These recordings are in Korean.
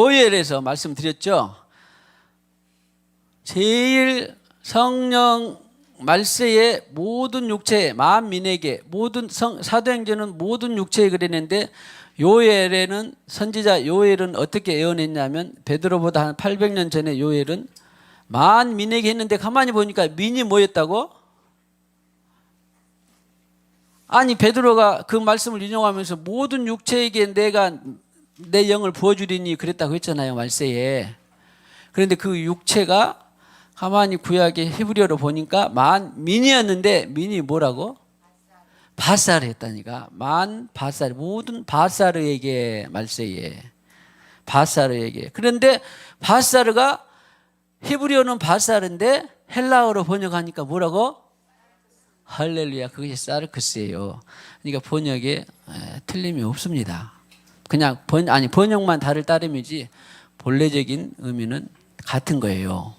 요엘에서 말씀드렸죠. 제일 성령 말세에 모든 육체에 만민에게 모든 사도행전은 모든 육체에 그랬는데 요엘에는 선지자 요엘은 어떻게 예언했냐면 베드로보다 한 800년 전에 요엘은 만민에게 했는데 가만히 보니까 민이 뭐였다고? 아니 베드로가 그 말씀을 인용하면서 모든 육체에게 내가 내 영을 부어주리니 그랬다고 했잖아요 말세에. 그런데 그 육체가 가만히 구약의 히브리어로 보니까 만민이었는데 민이 뭐라고? 바사르 했다니까. 바사르 모든 바사르에게 말세에 바사르에게. 그런데 바사르가 히브리어는 바사르인데 헬라어로 번역하니까 뭐라고? 할렐루야. 그것이 사르크스예요. 그러니까 번역에 틀림이 없습니다. 그냥 번역만 다를 따름이지 본래적인 의미는 같은 거예요.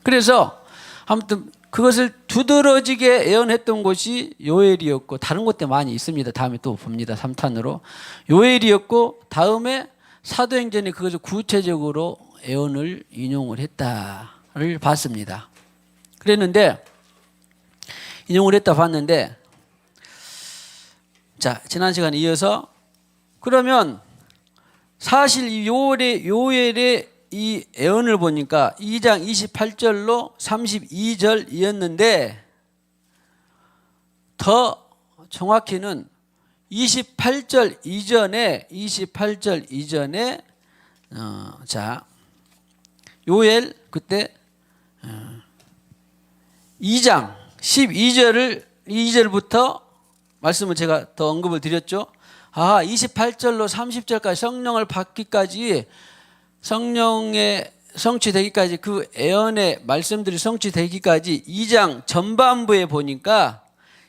그래서 아무튼 그것을 두드러지게 예언했던 곳이 요엘이었고 다른 곳도 많이 있습니다. 다음에 또 봅니다. 3탄으로. 요엘이었고 다음에 사도행전에 그것을 구체적으로 예언을 인용을 했다를 봤습니다. 그랬는데 인용을 했다 봤는데 자 지난 시간에 이어서 그러면 사실 이 요엘의 이 예언을 보니까 2장 28절로 32절이었는데 더 정확히는 28절 이전에 자 요엘 그때 2장 2절부터 말씀을 제가 더 언급을 드렸죠. 28절로 30절까지 성령을 받기까지 성령의 성취되기까지 그 예언의 말씀들이 성취되기까지 2장 전반부에 보니까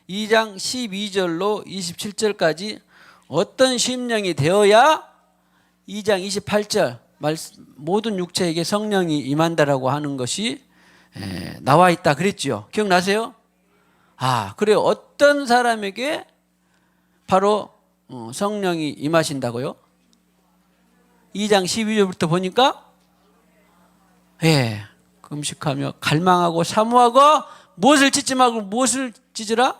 2장 12절로 27절까지 어떤 심령이 되어야 2장 28절 모든 육체에게 성령이 임한다라고 하는 것이 나와 있다 그랬죠. 기억나세요? 그래요. 어떤 사람에게 바로 성령이 임하신다고요? 2장 12절부터 보니까 금식하며 갈망하고 사모하고 무엇을 찢지 말고 무엇을 찢으라?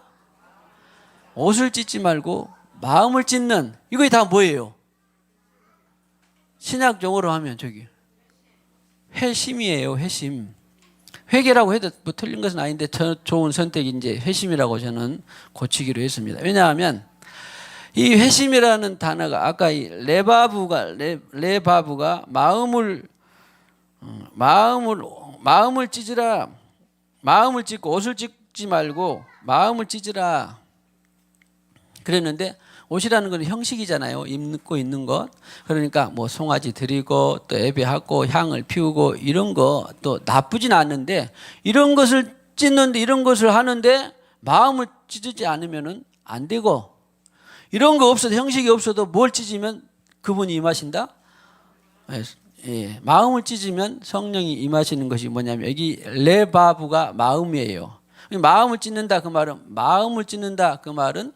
옷을 찢지 말고 마음을 찢는 이거 다 뭐예요? 신약 용어로 하면 저기 회심이에요. 회심. 회개라고 해도 뭐 틀린 것은 아닌데 좋은 선택이 이제 회심이라고 저는 고치기로 했습니다. 왜냐하면 이 회심이라는 단어가 아까 이 레바부가 마음을 찢으라. 마음을 찢고 옷을 찢지 말고 마음을 찢으라. 그랬는데 옷이라는 건 형식이잖아요. 입고 있는 것. 그러니까 뭐 송아지 드리고 또 예배하고 향을 피우고 이런 거 또 나쁘진 않는데 이런 것을 찢는데 이런 것을 하는데 마음을 찢지 않으면은 안 되고 이런 거 없어도 형식이 없어도 뭘 찢으면 그분이 임하신다? 마음을 찢으면 성령이 임하시는 것이 뭐냐면 여기 레바부가 마음이에요. 마음을 찢는다 그 말은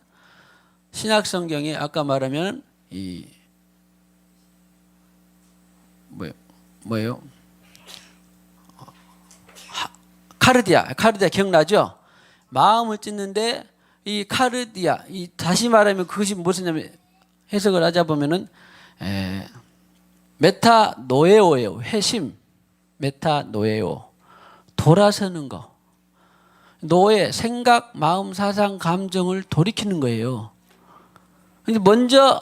신약 성경에 아까 말하면 이 뭐예요? 카르디아 기억나죠? 마음을 찢는데 이 카르디아 다시 말하면 그것이 무엇이냐면 해석을 하자 보면은 메타노에오예요. 회심 메타노에오 돌아서는 거. 노예 생각, 마음, 사상, 감정을 돌이키는 거예요. 근데 먼저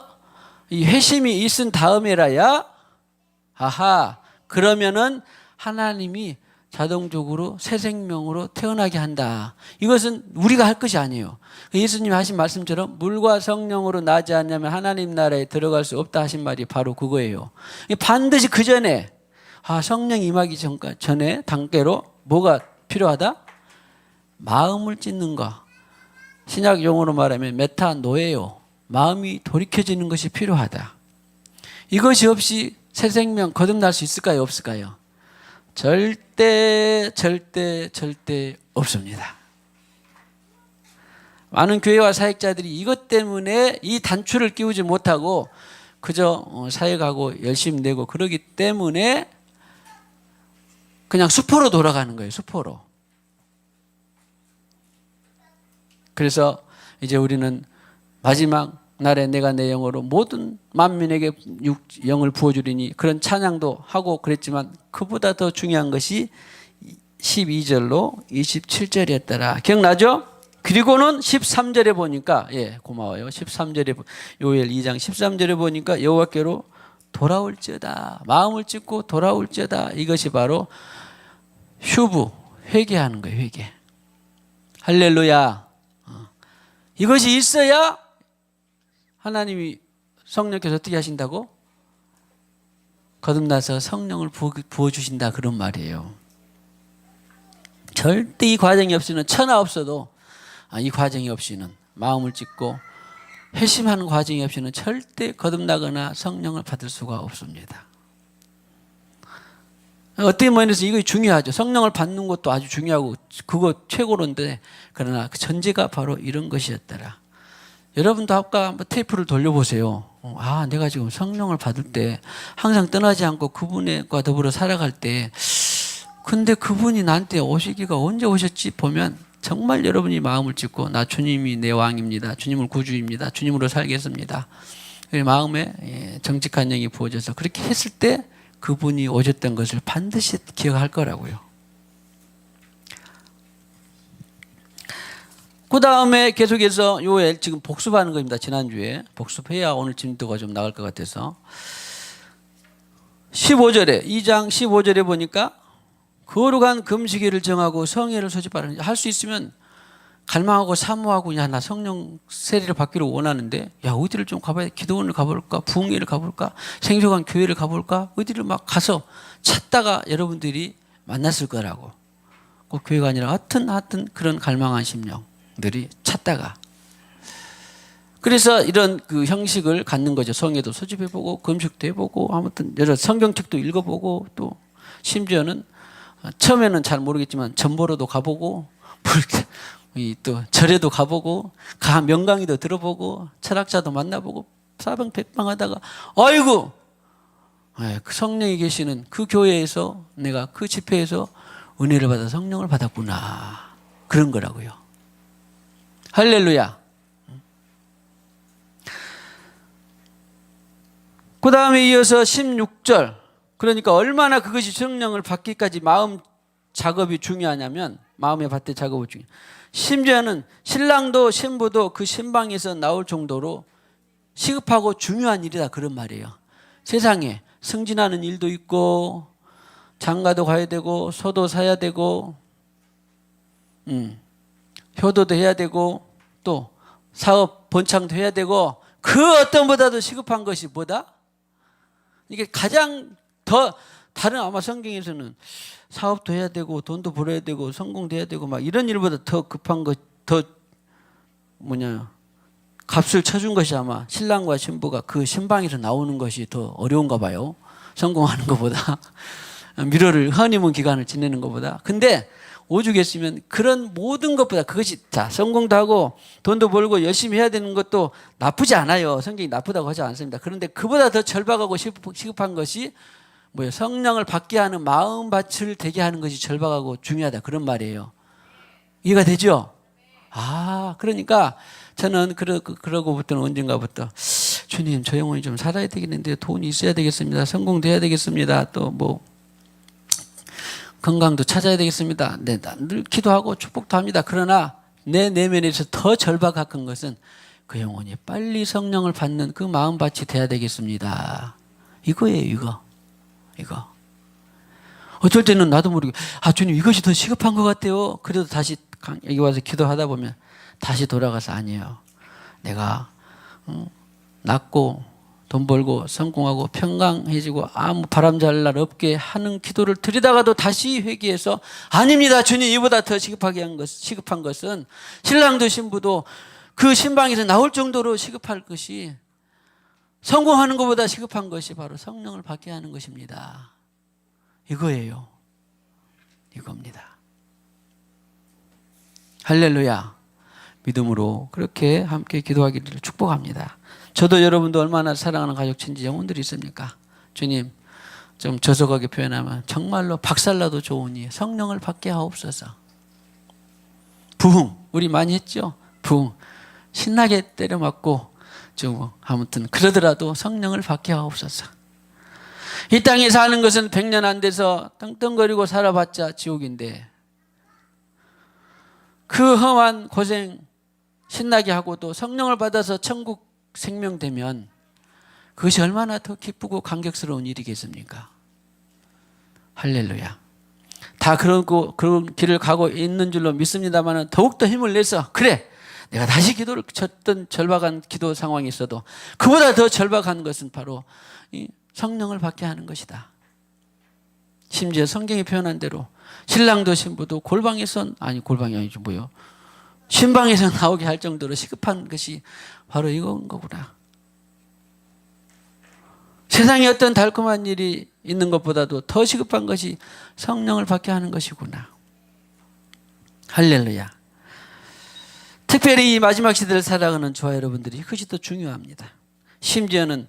이 회심이 있은 다음에라야 그러면은 하나님이 자동적으로 새 생명으로 태어나게 한다. 이것은 우리가 할 것이 아니에요. 예수님이 하신 말씀처럼 물과 성령으로 나지 않냐면 하나님 나라에 들어갈 수 없다 하신 말이 바로 그거예요. 반드시 그 전에 성령이 임하기 전에 단계로 뭐가 필요하다? 마음을 찢는 거. 신약 용어로 말하면 메타노예요. 마음이 돌이켜지는 것이 필요하다. 이것이 없이 새 생명 거듭날 수 있을까요? 없을까요? 절대 없습니다. 많은 교회와 사역자들이 이것 때문에 이 단추를 끼우지 못하고 그저 사역하고 열심히 내고 그러기 때문에 그냥 수포로 돌아가는 거예요. 수포로. 그래서 이제 우리는 마지막 날에 내가 내 영으로 모든 만민에게 영을 부어주리니 그런 찬양도 하고 그랬지만 그보다 더 중요한 것이 12절로 27절이었더라. 기억나죠? 그리고는 13절에 보니까 고마워요. 13절에 요엘 2장 13절에 보니까 여호와께로 돌아올지어다. 마음을 찢고 돌아올지어다. 이것이 바로 휴부, 회개하는 거예요. 회개. 할렐루야. 이것이 있어야 하나님이 성령께서 어떻게 하신다고? 거듭나서 성령을 부어주신다 그런 말이에요. 절대 이 과정이 없이는 천하 없어도 이 과정이 없이는 마음을 찢고 회심하는 과정이 없이는 절대 거듭나거나 성령을 받을 수가 없습니다. 어떻게 면에서 이거 중요하죠. 성령을 받는 것도 아주 중요하고 그거 최고로인데 그러나 그 전제가 바로 이런 것이었더라. 여러분도 아까 한번 테이프를 돌려보세요. 내가 지금 성령을 받을 때 항상 떠나지 않고 그분과 더불어 살아갈 때 근데 그분이 나한테 오시기가 언제 오셨지 보면 정말 여러분이 마음을 찢고 나 주님이 내 왕입니다. 주님을 구주입니다. 주님으로 살겠습니다. 마음에 정직한 영이 부어져서 그렇게 했을 때 그분이 오셨던 것을 반드시 기억할 거라고요. 그 다음에 계속해서 요엘 지금 복습하는 겁니다. 지난주에 복습해야 오늘 진도가 좀 나갈 것 같아서 15절에 2장 15절에 보니까 거룩한 금식일을 정하고 성회를 소집하라. 할 수 있으면 갈망하고 사모하고 나 성령 세례를 받기를 원하는데 어디를 좀 가봐야 기도원을 가볼까 부흥회를 가볼까 생소한 교회를 가볼까 어디를 막 가서 찾다가 여러분들이 만났을 거라고. 꼭 교회가 아니라 하여튼 그런 갈망한 심령들이 찾다가 그래서 이런 그 형식을 갖는 거죠. 성회도 소집해보고 금식도 해보고 아무튼 여러 성경책도 읽어보고 또 심지어는 처음에는 잘 모르겠지만 전보로도 가보고 또 절에도 가보고 명강의도 들어보고 철학자도 만나보고 사방백방하다가 아이고 그 성령이 계시는 그 교회에서 내가 그 집회에서 은혜를 받아 성령을 받았구나 그런 거라고요. 할렐루야. 그 다음에 이어서 16절 그러니까 얼마나 그것이 성령을 받기까지 마음 작업이 중요하냐면 마음의 밭대 작업이 중요해요. 심지어는 신랑도 신부도 그 신방에서 나올 정도로 시급하고 중요한 일이다 그런 말이에요. 세상에 승진하는 일도 있고 장가도 가야 되고 소도 사야 되고 효도도 해야 되고 또 사업 번창도 해야 되고 그 어떤 보다도 시급한 것이 뭐다? 이게 가장 더 다른 아마 성경에서는 사업도 해야 되고 돈도 벌어야 되고 성공도 해야 되고 막 이런 일보다 더 급한 것 더 값을 쳐준 것이 아마 신랑과 신부가 그 신방에서 나오는 것이 더 어려운가 봐요. 성공하는 것보다 미래를 허니문 기간을 지내는 것보다. 근데 오죽했으면 그런 모든 것보다 그것이 성공도 하고 돈도 벌고 열심히 해야 되는 것도 나쁘지 않아요. 성경이 나쁘다고 하지 않습니다. 그런데 그보다 더 절박하고 시급한 것이 성령을 받게 하는 마음밭을 되게 하는 것이 절박하고 중요하다 그런 말이에요. 이해가 되죠? 그러니까 저는 그러고부터는 언젠가부터 주님 저 영혼이 좀 살아야 되겠는데 돈이 있어야 되겠습니다. 성공도 해야 되겠습니다. 또 건강도 찾아야 되겠습니다. 늘 기도하고 축복도 합니다. 그러나 내 내면에서 더 절박한 것은 그 영혼이 빨리 성령을 받는 그 마음밭이 돼야 되겠습니다. 이거예요. 이거. 어쩔 때는 나도 모르게 주님 이것이 더 시급한 것 같아요. 그래도 다시 여기 와서 기도하다 보면 다시 돌아가서 아니에요. 내가 낫고 돈 벌고 성공하고 평강해지고 아무 바람잘 날 없게 하는 기도를 드리다가도 다시 회개해서 아닙니다. 주님 이보다 더 시급한 것은 신랑도 신부도 그 신방에서 나올 정도로 시급할 것이 성공하는 것보다 시급한 것이 바로 성령을 받게 하는 것입니다. 이거예요. 이겁니다. 할렐루야. 믿음으로 그렇게 함께 기도하기를 축복합니다. 저도 여러분도 얼마나 사랑하는 가족 친지 영혼들이 있습니까? 주님, 좀 저속하게 표현하면 정말로 박살나도 좋으니 성령을 받게 하옵소서. 부흥 우리 많이 했죠? 부흥 신나게 때려맞고 좀 아무튼 그러더라도 성령을 받게 하옵소서. 이 땅에 사는 것은 100년 안 돼서 떵떵거리고 살아봤자 지옥인데 그 험한 고생 신나게 하고도 성령을 받아서 천국 생명되면 그것이 얼마나 더 기쁘고 감격스러운 일이겠습니까? 할렐루야. 다 그런 길을 가고 있는 줄로 믿습니다만 더욱더 힘을 내서 그래 내가 다시 기도를 쳤던 절박한 기도 상황이 있어도 그보다 더 절박한 것은 바로 이 성령을 받게 하는 것이다. 심지어 성경이 표현한 대로 신랑도 신부도 골방이 아니죠 뭐요? 신방에서 나오게 할 정도로 시급한 것이 바로 이건 거구나. 세상에 어떤 달콤한 일이 있는 것보다도 더 시급한 것이 성령을 받게 하는 것이구나. 할렐루야. 특별히 이 마지막 시대를 살아가는 저와 여러분들이 그것이 더 중요합니다. 심지어는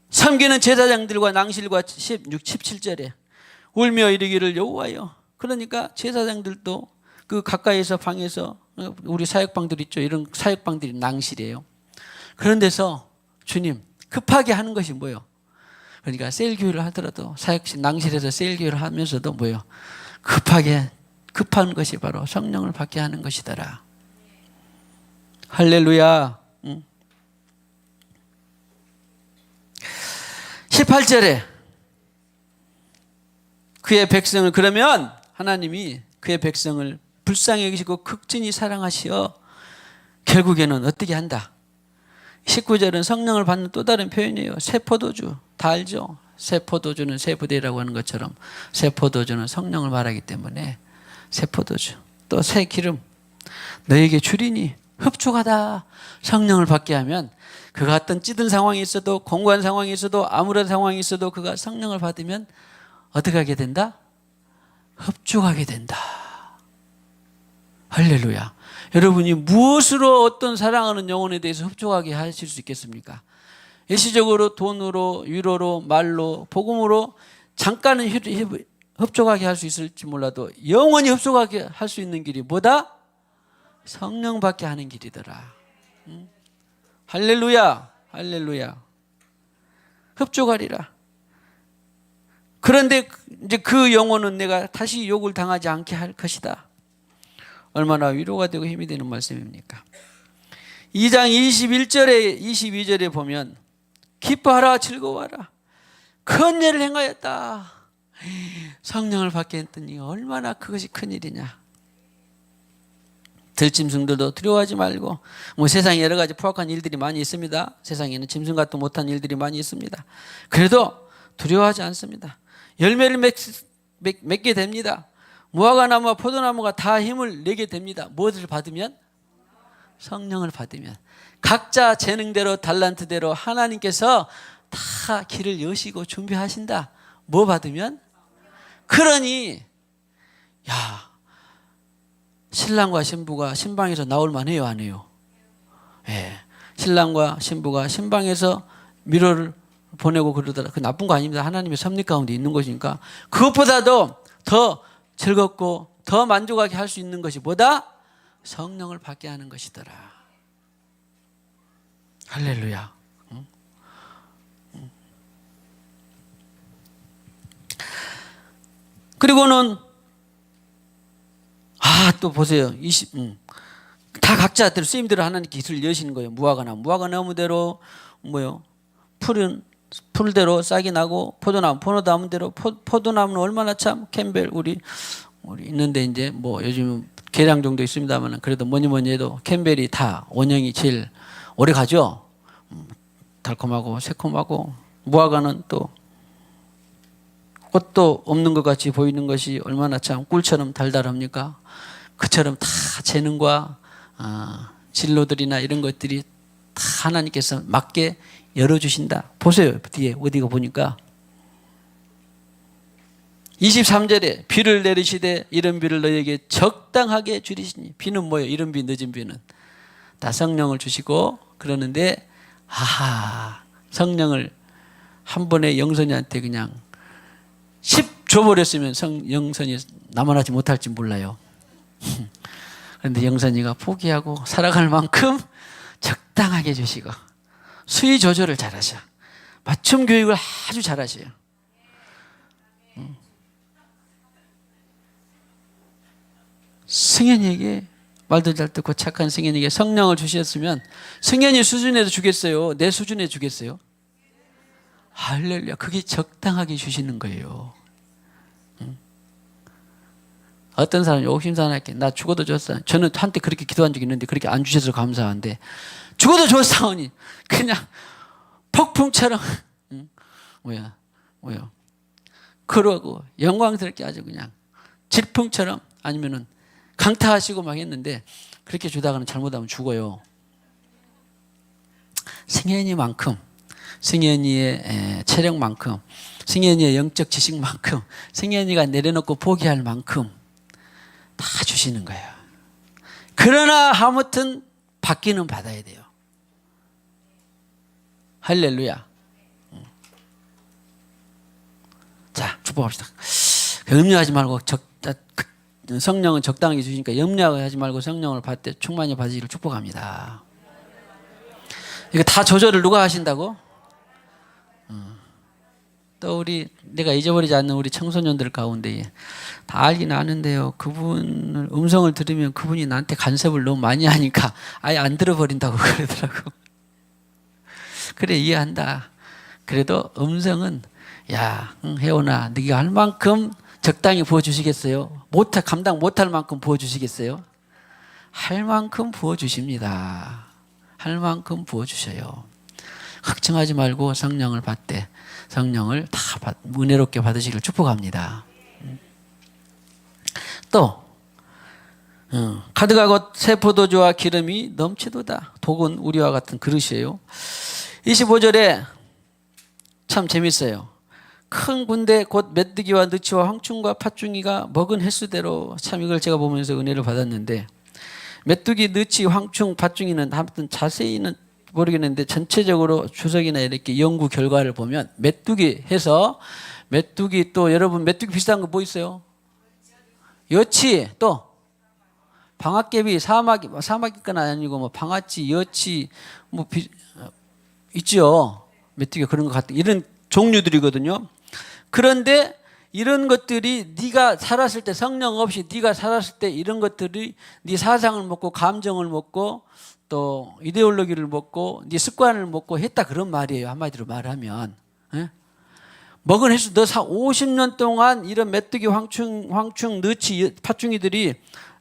섬기는 제사장들과 낭실과 16, 17절에 울며 이르기를 여호와여. 그러니까 제사장들도 그 가까이에서 방에서 우리 사역방들 있죠. 이런 사역방들이 낭실이에요. 그런 데서 주님 급하게 하는 것이 뭐예요? 그러니까 셀교회를 하더라도 사역실 낭실에서 셀교회를 하면서도 뭐예요? 급한 것이 바로 성령을 받게 하는 것이더라. 할렐루야. 18절에 그의 백성을 그러면 하나님이 그의 백성을 불쌍히 여기시고 극진히 사랑하시어 결국에는 어떻게 한다? 19절은 성령을 받는 또 다른 표현이에요. 새 포도주 다 알죠? 새 포도주는 새 부대라고 하는 것처럼 새 포도주는 성령을 말하기 때문에 새 포도주 또 새 기름 너에게 주리니 흡족하다. 성령을 받게 하면 그가 어떤 찌든 상황이 있어도 공고한 상황이 있어도 아무런 상황이 있어도 그가 성령을 받으면 어떻게 하게 된다? 흡족하게 된다. 할렐루야. 여러분이 무엇으로 어떤 사랑하는 영혼에 대해서 흡족하게 하실 수 있겠습니까? 일시적으로 돈으로 위로로 말로 복음으로 잠깐은 흡족하게 할 수 있을지 몰라도 영원히 흡족하게 할 수 있는 길이 뭐다? 성령 받게 하는 길이더라. 할렐루야. 할렐루야. 흡족하리라. 그런데 이제 그 영혼은 내가 다시 욕을 당하지 않게 할 것이다. 얼마나 위로가 되고 힘이 되는 말씀입니까? 2장 21절에 22절에 보면 기뻐하라 즐거워하라 큰 일을 행하였다. 성령을 받게 했더니 얼마나 그것이 큰 일이냐. 들짐승들도 두려워하지 말고 뭐 세상에 여러 가지 포악한 일들이 많이 있습니다. 세상에는 짐승 같도 못한 일들이 많이 있습니다. 그래도 두려워하지 않습니다. 열매를 맺게 됩니다. 무화과 나무와 포도나무가 다 힘을 내게 됩니다. 무엇을 받으면? 성령을 받으면. 각자 재능대로 달란트대로 하나님께서 다 길을 여시고 준비하신다. 뭐 받으면? 그러니 야 신랑과 신부가 신방에서 나올 만해요, 안 해요? 예. 신랑과 신부가 신방에서 미로를 보내고 그러더라. 그 나쁜 거 아닙니다. 하나님의 섭리 가운데 있는 것이니까. 그것보다도 더 즐겁고 더 만족하게 할 수 있는 것이 뭐다? 성령을 받게 하는 것이더라. 할렐루야. 그리고는 또 보세요. 다 각자대로 쓰임대로 하나님께 길을 여시는 거예요. 무화과 나무대로 뭐요? 풀대로 싹이 나고 포도나무대로 포도나무는 얼마나 참 캠벨 우리 있는데 이제 뭐 요즘 계량 정도 있습니다만 그래도 뭐니 해도 캠벨이 다 원형이 제일 오래 가죠. 달콤하고 새콤하고 무화과는 또 꽃도 없는 것 같이 보이는 것이 얼마나 참 꿀처럼 달달합니까? 그처럼 다 재능과 진로들이나 이런 것들이 다 하나님께서 맞게 열어주신다. 보세요. 뒤에 어디가 보니까 23절에 비를 내리시되 이른 비를 너에게 적당하게 주리시니 비는 뭐예요? 이른 비 늦은 비는 다 성령을 주시고 그러는데 아하, 성령을 한 번에 영선이한테 그냥 10 줘버렸으면 영선이 남아나지 못할지 몰라요. 그런데 영선이가 포기하고 살아갈 만큼 적당하게 주시고 수위 조절을 잘하셔. 맞춤 교육을 아주 잘하셔요. 승현이에게 말도 잘 듣고 착한 승현이에게 성령을 주셨으면 승현이 수준에도 주겠어요? 내 수준에 주겠어요? 할렐루야. 그게 적당하게 주시는 거예요. 어떤 사람이 욕심사나게 나 죽어도 좋았어. 저는 한때 그렇게 기도한 적이 있는데 그렇게 안 주셔서 감사한데 죽어도 좋았사오니 그냥 폭풍처럼 뭐야 그러고 영광스럽게 아주 그냥 질풍처럼 아니면은 강타하시고 막 했는데 그렇게 주다가는 잘못하면 죽어요. 승현이만큼 승현이의 체력만큼 승현이의 영적 지식만큼 승현이가 내려놓고 포기할 만큼 다 주시는 거예요. 그러나 아무튼 받기는 받아야 돼요. 할렐루야. 자, 축복합시다. 염려하지 말고 성령은 적당히 주시니까 염려하지 말고 성령을 받되 충만히 받으시기를 축복합니다. 이거 다 조절을 누가 하신다고? 또 우리 내가 잊어버리지 않는 우리 청소년들 가운데 다 알긴 아는데요. 그분을 음성을 들으면 그분이 나한테 간섭을 너무 많이 하니까 아예 안 들어버린다고 그러더라고. 그래 이해한다. 그래도 음성은 야 혜원아 네가 할 만큼 적당히 부어주시겠어요? 감당 못할 만큼 부어주시겠어요? 할 만큼 부어주십니다. 할 만큼 부어주셔요. 걱정하지 말고 성령을 받되 성령을 다 은혜롭게 받으시길 축복합니다. 또 가득하 곧 새 포도주와 기름이 넘치도다. 독은 우리와 같은 그릇이에요. 25절에 참 재밌어요. 큰 군대 곧 메뚜기와 느치와 황충과 팥중이가 먹은 횟수대로 참 이걸 제가 보면서 은혜를 받았는데 메뚜기, 느치, 황충, 팥중이는 아무튼 자세히는 모르겠는데 전체적으로 주석이나 이렇게 연구 결과를 보면 메뚜기 해서 메뚜기 또 여러분 메뚜기 비슷한 거 뭐 있어요? 여치 또 방앗개비 사마귀건 아니고 뭐 방아찌 여치 뭐 있죠. 메뚜기가 그런 것 같은 이런 종류들이거든요. 그런데 이런 것들이 네가 살았을 때 성령 없이 네가 살았을 때 이런 것들이 네 사상을 먹고 감정을 먹고 또 이데올로기를 먹고 네 습관을 먹고 했다 그런 말이에요. 한마디로 말하면 먹은 횟수 너 50년 동안 이런 메뚜기 황충 느치 팥중이들이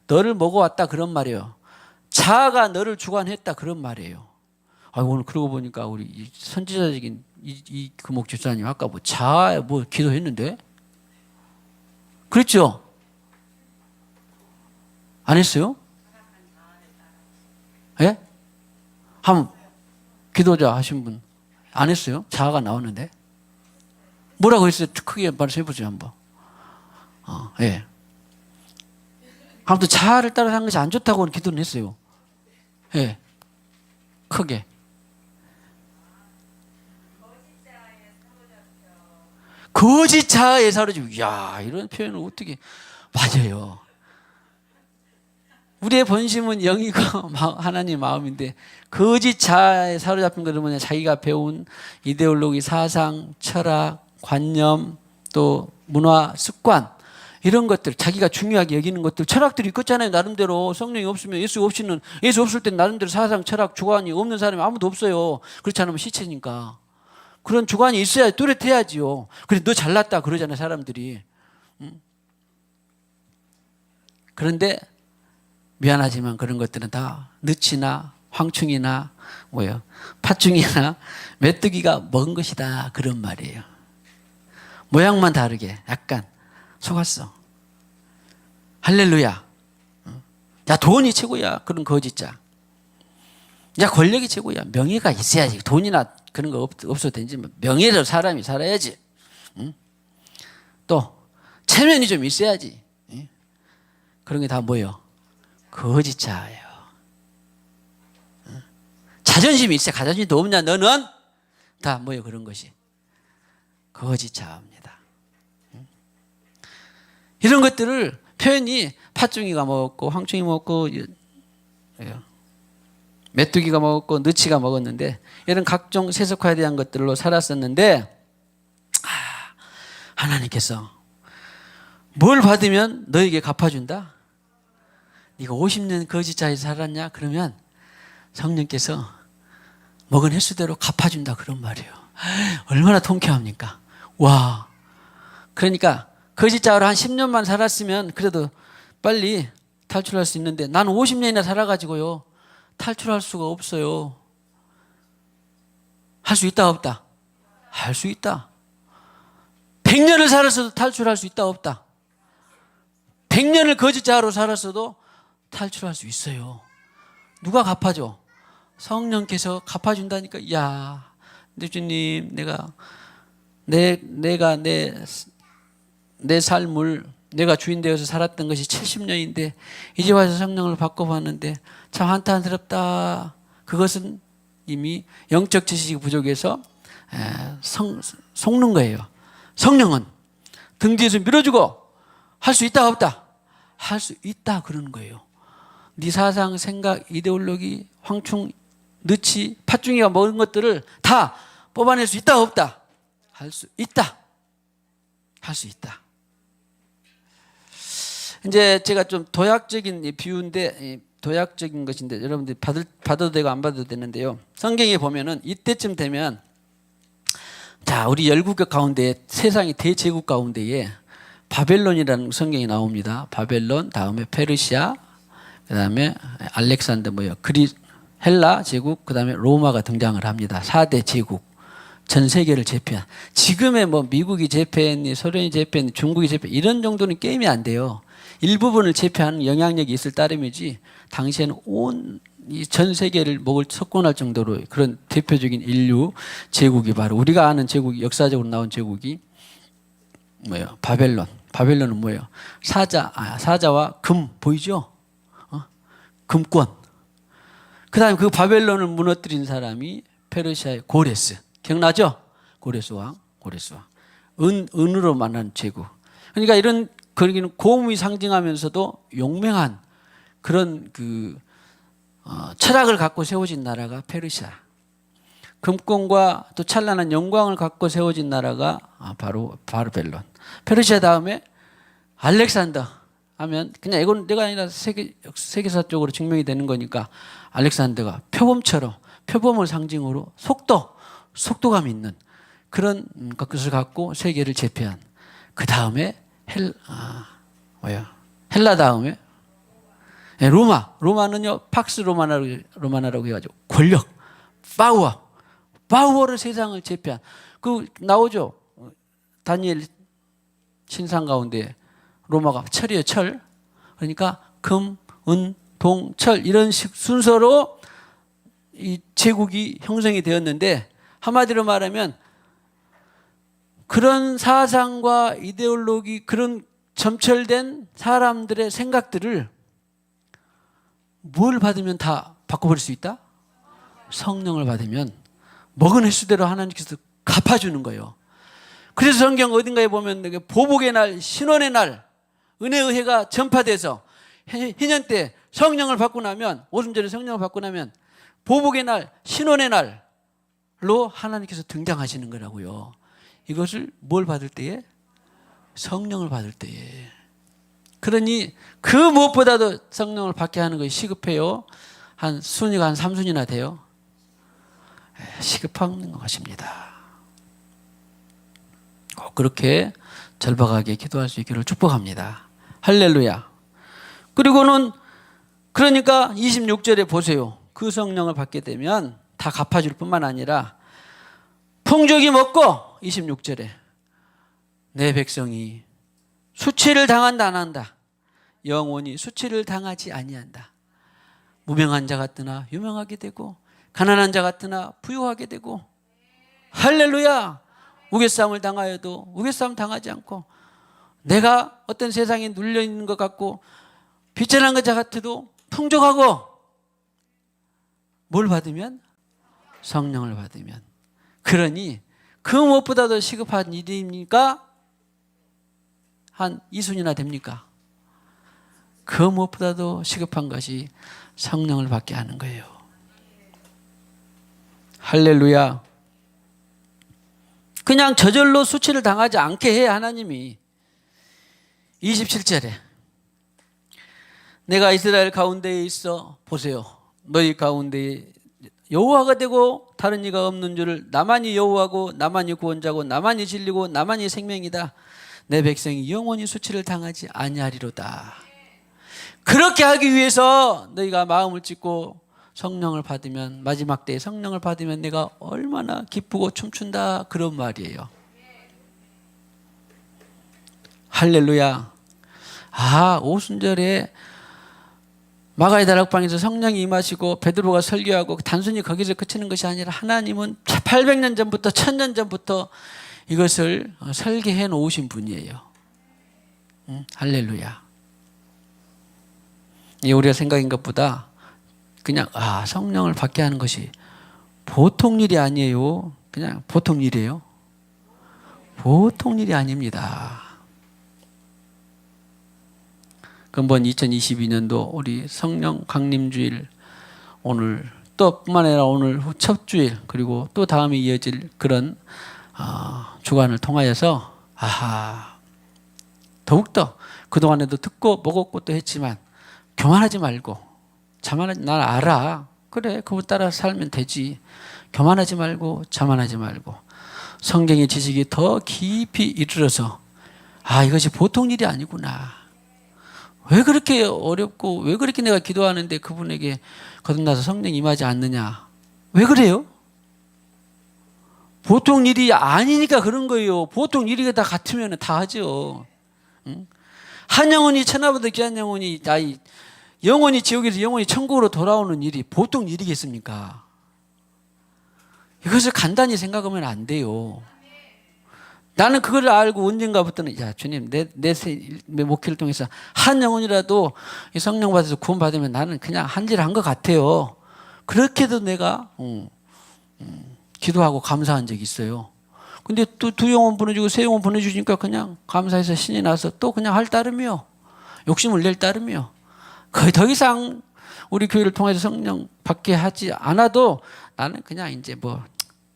너를 먹어왔다 그런 말이에요. 자아가 너를 주관했다 그런 말이에요. 오늘 그러고 보니까 우리 선지자적인 이 금옥 집사님 아까 뭐 자아에 뭐 기도했는데 그랬죠? 안 했어요? 예? 한번 기도자 하신 분 안 했어요? 자아가 나왔는데 뭐라고 했어요? 크게 말해서 해보세요 한번. 예. 아무튼 자아를 따라 사는 것이 안 좋다고 기도는 했어요. 예. 크게. 거짓 자아에 사로잡혀. 이야, 이런 표현을 어떻게 맞아요. 우리의 본심은 영이고 하나님 마음인데 거짓 자아에 사로잡힌 것은 뭐냐? 자기가 배운 이데올로기, 사상, 철학, 관념, 또 문화, 습관 이런 것들 자기가 중요하게 여기는 것들 철학들이 있잖아요. 나름대로 성령이 없으면 예수 없을 때 나름대로 사상, 철학, 주관이 없는 사람이 아무도 없어요. 그렇지 않으면 시체니까. 그런 주관이 있어야 뚜렷해야지요. 그래 너 잘났다 그러잖아요 사람들이. 그런데 미안하지만 그런 것들은 다 느치나 황충이나 팥중이나 메뚜기가 먹은 것이다 그런 말이에요. 모양만 다르게 약간 속았어. 할렐루야. 야 돈이 최고야. 그런 거짓자. 야 권력이 최고야. 명예가 있어야지. 돈이나 그런 거 없어도 되지. 명예로 사람이 살아야지. 또 체면이 좀 있어야지. 그런 게 다 뭐예요? 거짓자예요. 자존심이 있어. 자존심도 없냐 너는? 다 뭐예요 그런 것이. 거짓자입니다. 이런 것들을 표현이 팥중이가 먹었고 황충이 먹었고 메뚜기가 먹었고 느치가 먹었는데 이런 각종 세속화에 대한 것들로 살았었는데 하나님께서 뭘 받으면 너에게 갚아준다? 네가 50년 거짓자에서 살았냐? 그러면 성령께서 먹은 횟수대로 갚아준다 그런 말이에요. 얼마나 통쾌합니까? 와, 그러니까 거짓자로 한 10년만 살았으면 그래도 빨리 탈출할 수 있는데 나는 50년이나 살아가지고요 탈출할 수가 없어요. 할 수 있다 없다? 할 수 있다. 100년을 살았어도 탈출할 수 있다 없다? 100년을 거짓자로 살았어도 탈출할 수 있어요. 누가 갚아줘? 성령께서 갚아준다니까. 야, 근데 주님, 내가 내 삶을 내가 주인 되어서 살았던 것이 70년인데 이제 와서 성령을 바꿔봤는데 참 한탄스럽다. 그것은 이미 영적 지식이 부족해서 속는 거예요. 성령은 등 뒤에서 밀어주고 할 수 있다 없다? 할 수 있다 그러는 거예요. 네 사상, 생각, 이데올로기, 황충, 느치, 팥중이가 먹은 것들을 다 뽑아낼 수 있다 없다? 할 수 있다. 할 수 있다. 이제 제가 좀 도약적인 비유인데 도약적인 것인데 여러분들이 받아도 되고 안 받아도 되는데요. 성경에 보면은 이때쯤 되면 자 우리 열국국 가운데 세상의 대제국 가운데에 바벨론이라는 성경이 나옵니다. 바벨론 다음에 페르시아 그다음에 알렉산더 헬라 제국 그다음에 로마가 등장을 합니다. 4대 제국 전 세계를 제패한 지금의 미국이 제패했니 소련이 제패했니 중국이 제패 이런 정도는 게임이 안 돼요. 일부분을 제패하는 영향력이 있을 따름이지 당시에는 온 전 세계를 석권할 정도로 그런 대표적인 인류 제국이 바로 우리가 아는 제국이 역사적으로 나온 제국이 뭐예요? 바벨론. 바벨론은 뭐예요? 사자와 금 보이죠? 금권. 그 다음에 그 바벨론을 무너뜨린 사람이 페르시아의 고레스. 기억나죠? 고레스 왕. 은으로 만난 제국. 그러니까 이런 거기는 고음이 상징하면서도 용맹한 그런 철학을 갖고 세워진 나라가 페르시아. 금권과 또 찬란한 영광을 갖고 세워진 나라가 바로 바벨론. 페르시아 다음에 알렉산더 하면 그냥 이건 내가 아니라 세계사적으로 증명이 되는 거니까 알렉산더가 표범을 상징으로 속도감 있는 그런 것을 갖고 세계를 제패한. 그 다음에 헬라 다음에 로마는요 팍스 로마나라고 해가지고 권력 파워로 세상을 제패한 나오죠. 다니엘 신상 가운데 로마가 철이에요. 철. 그러니까 금, 은, 동, 철 이런 순서로 이 제국이 형성이 되었는데 한마디로 말하면 그런 사상과 이데올로기 그런 점철된 사람들의 생각들을 뭘 받으면 다 바꿔버릴 수 있다? 성령을 받으면 먹은 횟수대로 하나님께서 갚아주는 거예요. 그래서 성경 어딘가에 보면 보복의 날, 신원의 날, 은혜의 해가 전파돼서 희년 때 성령을 받고 나면 오순절에 성령을 받고 나면 보복의 날, 신원의 날로 하나님께서 등장하시는 거라고요. 이것을 뭘 받을 때에? 성령을 받을 때에. 그러니 그 무엇보다도 성령을 받게 하는 것이 시급해요. 한 순위가 한 3순위나 돼요. 시급한 것입니다. 꼭 그렇게 절박하게 기도할 수 있기를 축복합니다. 할렐루야. 그리고는 그러니까 26절에 보세요. 그 성령을 받게 되면 다 갚아줄 뿐만 아니라 풍족이 먹고 26절에 내 백성이 수치를 당한다 안 한다. 영원히 수치를 당하지 아니한다. 무명한 자 같으나 유명하게 되고 가난한 자 같으나 부유하게 되고 할렐루야. 우겨싸움을 당하여도 우겨싸움 당하지 않고 내가 어떤 세상에 눌려있는 것 같고 비천한 것 같아도 풍족하고 뭘 받으면? 성령을 받으면. 그러니 그 무엇보다도 시급한 일입니까? 한 이순이나 됩니까? 그 무엇보다도 시급한 것이 성령을 받게 하는 거예요. 할렐루야. 그냥 저절로 수치를 당하지 않게 해 하나님이. 27절에 내가 이스라엘 가운데에 있어 보세요. 너희 가운데에 여호와가 되고 다른 이가 없는 줄을 나만이 여호와고 나만이 구원자고 나만이 진리고 나만이 생명이다. 내 백성이 영원히 수치를 당하지 아니하리로다. 그렇게 하기 위해서 너희가 마음을 찢고 성령을 받으면, 마지막 때에 성령을 받으면 내가 얼마나 기쁘고 춤춘다, 그런 말이에요. 할렐루야. 오순절에 마가의 다락방에서 성령이 임하시고 베드로가 설교하고 단순히 거기서 그치는 것이 아니라 하나님은 800년 전부터 1000년 전부터 이것을 설계해 놓으신 분이에요. 할렐루야. 우리가 생각인 것보다 그냥 성령을 받게 하는 것이 보통 일이 아니에요. 그냥 보통 일이에요. 보통 일이 아닙니다. 금번 2022년도 우리 성령 강림주일, 오늘 또 뿐만 아니라 오늘 첫 주일, 그리고 또 다음에 이어질 그런 주간을 통하여서 더욱더 그동안에도 듣고 먹었고 또 했지만 교만하지 말고, 자만하지, 난 알아, 그래 그거 따라 살면 되지, 교만하지 말고 자만하지 말고 성경의 지식이 더 깊이 이르러서 이것이 보통 일이 아니구나, 왜 그렇게 어렵고 왜 그렇게 내가 기도하는데 그분에게 거듭나서 성령이 임하지 않느냐, 왜 그래요? 보통 일이 아니니까 그런 거예요. 보통 일이 다 같으면 다 하죠. 한 영혼이 천하보다 귀한 영혼이 영혼이 지옥에서 영혼이 천국으로 돌아오는 일이 보통 일이겠습니까? 이것을 간단히 생각하면 안 돼요. 나는 그걸 알고 언젠가부터는 주님, 내 목회를 통해서 한 영혼이라도 성령 받아서 구원 받으면 나는 그냥 한 일 한 것 같아요. 그렇게도 내가 기도하고 감사한 적이 있어요. 근데 또 2영혼 보내주고 3영혼 보내주니까 그냥 감사해서 신이 나서 또 그냥 할 따름이요, 욕심을 낼 따름이요. 거의 더 이상 우리 교회를 통해서 성령 받게 하지 않아도 나는 그냥 이제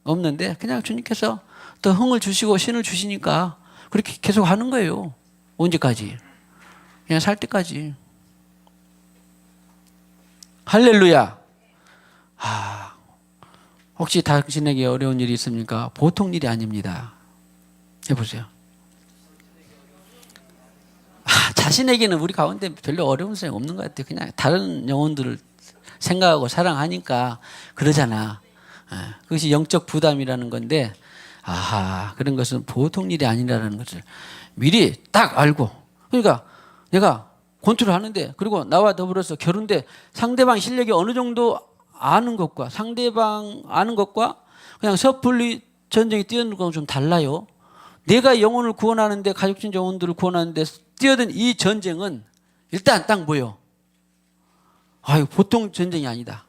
없는데 그냥 주님께서 더 흥을 주시고 신을 주시니까 그렇게 계속 하는 거예요. 언제까지? 그냥 살 때까지. 할렐루야. 혹시 당신에게 어려운 일이 있습니까? 보통 일이 아닙니다. 해보세요. 자신에게는 우리 가운데 별로 어려운 사람이 없는 것 같아요. 그냥 다른 영혼들을 생각하고 사랑하니까 그러잖아. 그것이 영적 부담이라는 건데, 그런 것은 보통 일이 아니라는 것을 미리 딱 알고, 그러니까 내가 권투를 하는데, 그리고 나와 더불어서 겨룬데 상대방 실력이 어느 정도 아는 것과, 상대방 아는 것과 그냥 섣불리 전쟁에 뛰어드는 건 좀 달라요. 내가 영혼을 구원하는데, 가족진 영혼들을 구원하는데 뛰어든 이 전쟁은 일단 딱 뭐예요? 보통 전쟁이 아니다.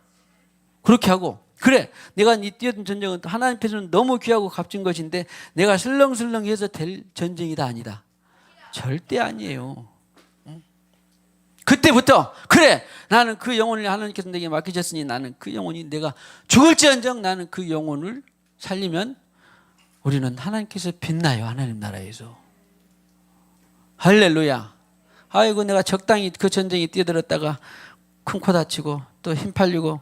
그렇게 하고, 그래, 내가 이 뛰어든 전쟁은 하나님 앞에서는 너무 귀하고 값진 것인데 내가 슬렁슬렁해서 될 전쟁이다, 아니다? 절대 아니에요. 그때부터 그래, 나는 그 영혼을 하나님께서 내게 맡기셨으니 나는 그 영혼이 내가 죽을지언정 나는 그 영혼을 살리면 우리는 하나님께서 빛나요. 하나님 나라에서. 할렐루야. 내가 적당히 그 전쟁에 뛰어들었다가 큰 코 다치고 또 힘 팔리고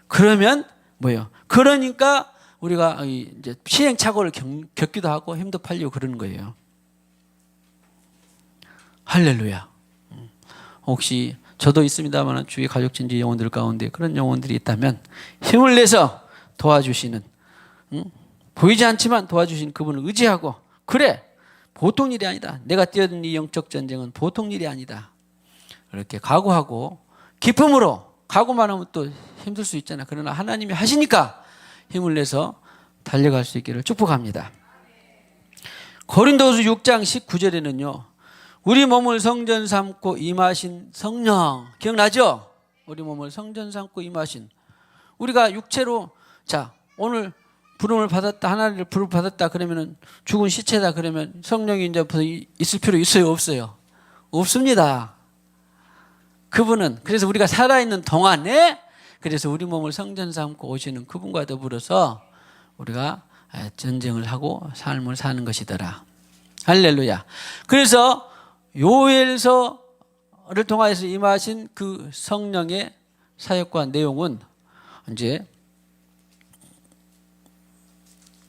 그러면 뭐예요? 그러니까 우리가 이제 시행착오를 겪기도 하고 힘도 팔리고 그러는 거예요. 할렐루야. 혹시 저도 있습니다만 주위 가족진지 영혼들 가운데 그런 영혼들이 있다면 힘을 내서 도와주시는, 보이지 않지만 도와주신 그분을 의지하고, 그래, 보통 일이 아니다, 내가 뛰어든 이 영적 전쟁은 보통 일이 아니다, 그렇게 각오하고 기쁨으로, 각오만 하면 또 힘들 수 있잖아. 그러나 하나님이 하시니까 힘을 내서 달려갈 수 있기를 축복합니다. 고린도후서 6장 19절에는요 우리 몸을 성전 삼고 임하신 성령, 기억나죠? 우리 몸을 성전 삼고 임하신, 우리가 육체로 오늘 부름을 받았다, 하나님을 부름 받았다 그러면은 죽은 시체다 그러면 성령이 이제 있을 필요 있어요, 없어요? 없습니다. 그분은 그래서 우리가 살아있는 동안에 그래서 우리 몸을 성전 삼고 오시는 그분과 더불어서 우리가 전쟁을 하고 삶을 사는 것이더라. 할렐루야. 그래서 요엘서를 통하여서 임하신 그 성령의 사역과 내용은 이제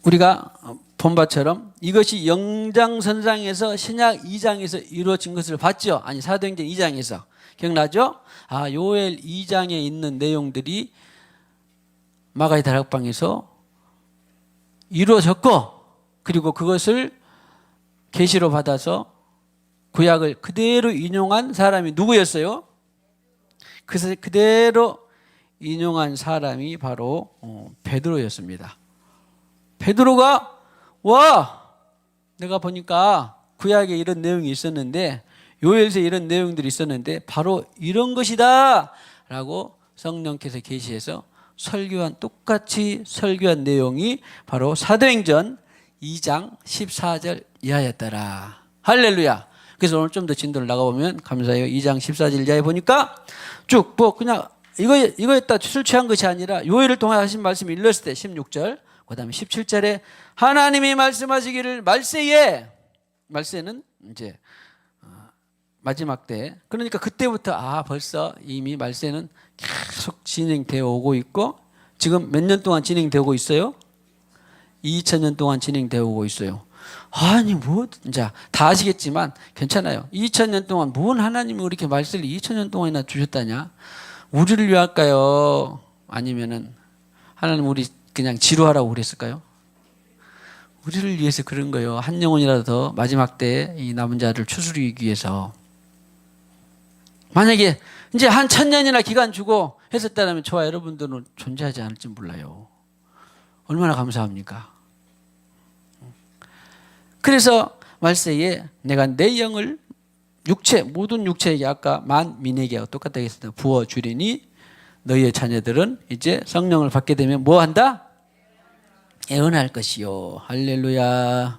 우리가 본 바처럼 이것이 영장선상에서 신약 2장에서 이루어진 것을 봤죠. 아니 사도행전 2장에서 기억나죠? 요엘 2장에 있는 내용들이 마가의 다락방에서 이루어졌고 그리고 그것을 계시로 받아서 구약을 그대로 인용한 사람이 누구였어요? 그래서 그대로 인용한 사람이 바로 베드로였습니다. 베드로가 내가 보니까 구약에 이런 내용이 있었는데 요엘서에 이런 내용들이 있었는데 바로 이런 것이다 라고 성령께서 계시해서 똑같이 설교한 내용이 바로 사도행전 2장 14절 이하였더라. 할렐루야. 그래서 오늘 좀 더 진도를 나가보면 감사해요. 2장 14절 이하에 보니까 쭉 그냥 이거에다 술 취한 것이 아니라 요엘을 통해 하신 말씀을 읽었을 때 16절 그 다음에 17절에 하나님이 말씀하시기를 말세는 이제 마지막 때 그러니까 그때부터 벌써 이미 말세는 계속 진행되어 오고 있고 지금 몇 년 동안 진행되어 오고 있어요? 2000년 동안 진행되어 오고 있어요. 이제 다 아시겠지만 괜찮아요. 2000년 동안 뭔 하나님이 이렇게 말세를 2000년 동안이나 주셨다냐? 우리를 위할까요? 아니면은 하나님 우리 그냥 지루하라고 그랬을까요? 우리를 위해서 그런 거예요. 한 영혼이라도 더 마지막 때 이 남은 자를 추스르기 위해서. 만약에 이제 한 1000년이나 기간 주고 했었다면 저와 여러분들은 존재하지 않을지 몰라요. 얼마나 감사합니까? 그래서 말세에 내가 내 영을 모든 육체에게 아까 만민에게 똑같다고 했습니다. 부어주리니 너희의 자녀들은 이제 성령을 받게 되면 뭐 한다? 애언할 것이요. 할렐루야.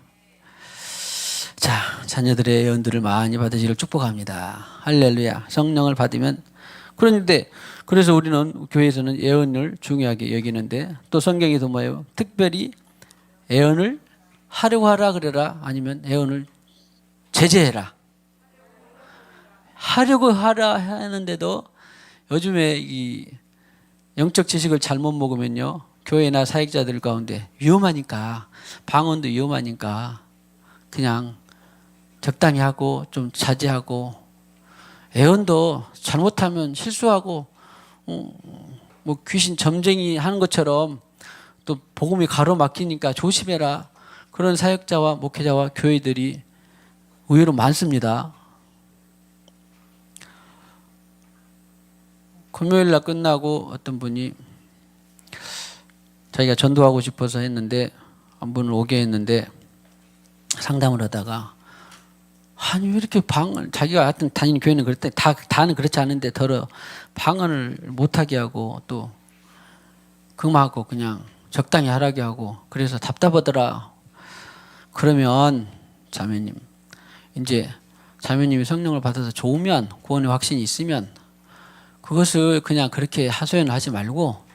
자, 자녀들의 애언들을 많이 받으시기를 축복합니다. 할렐루야. 성령을 받으면 그래서 우리는 교회에서는 애언을 중요하게 여기는데 또 성경에도 뭐예요? 특별히 애언을 하려고 하라 그래라 아니면 애언을 제재해라. 하려고 하라 하는데도 요즘에 이 영적 지식을 잘못 먹으면요 교회나 사역자들 가운데 위험하니까 방언도 위험하니까 그냥 적당히 하고 좀 자제하고 애언도 잘못하면 실수하고 뭐 귀신 점쟁이 하는 것처럼 또 복음이 가로막히니까 조심해라 그런 사역자와 목회자와 교회들이 의외로 많습니다. 금요일 날 끝나고 어떤 분이 자기가 전도하고 싶어서 했는데 한 분을 오게 했는데 상담을 하다가 왜 이렇게 자기가 하여튼 다니는 교회는 그랬더니 다는 그렇지 않은데 방언을 못하게 하고 또 금하고 그냥 적당히 하라게 하고 그래서 답답하더라. 그러면 자매님 이제 자매님이 성령을 받아서 좋으면 구원의 확신이 있으면 그것을 그냥 그렇게 하소연하지 말고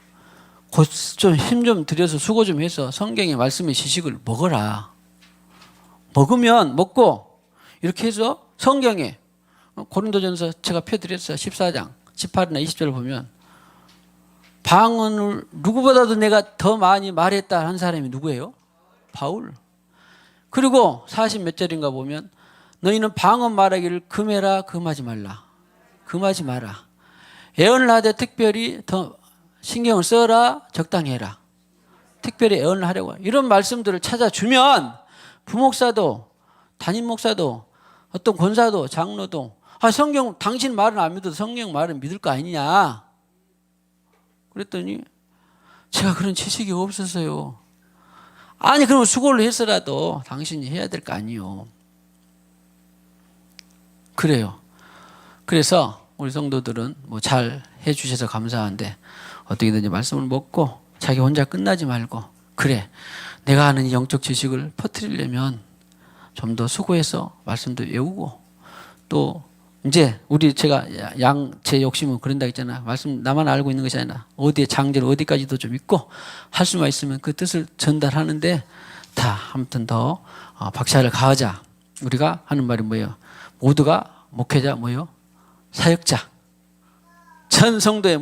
곧 좀 힘 좀 들여서 수고 좀 해서 성경의 말씀의 지식을 먹어라. 먹고 이렇게 해서 성경에 고린도전서 제가 펴드렸어요. 14장 18이나 20절을 보면 방언을 누구보다도 내가 더 많이 말했다 한 사람이 누구예요? 바울. 그리고 40 몇 절인가 보면 너희는 방언 말하기를 금해라 금하지 마라. 애언을 하되 특별히 더 신경을 써라 적당히 해라. 특별히 애언을 하려고 이런 말씀들을 찾아주면 부목사도 담임 목사도 어떤 권사도 장로도 성경 당신 말은 안 믿어도 성경 말은 믿을 거 아니냐 그랬더니 제가 그런 지식이 없었어요. 그럼 수고를 해서라도 당신이 해야 될 거 아니요. 그래요. 그래서 우리 성도들은 뭐 잘 해주셔서 감사한데 어떻게든지 말씀을 먹고 자기 혼자 끝나지 말고, 그래, 내가 아는 이 영적 지식을 퍼뜨리려면 좀 더 수고해서 말씀도 외우고, 또 이제 제가 제 욕심은 그런다 했잖아. 말씀 나만 알고 있는 것이 아니라 어디에 장절 어디까지도 좀 있고, 할 수만 있으면 그 뜻을 전달하는데 다 아무튼 더 박차를 가하자. 우리가 하는 말이 뭐예요? 모두가 목회자 뭐예요? 사역자. 전 성도의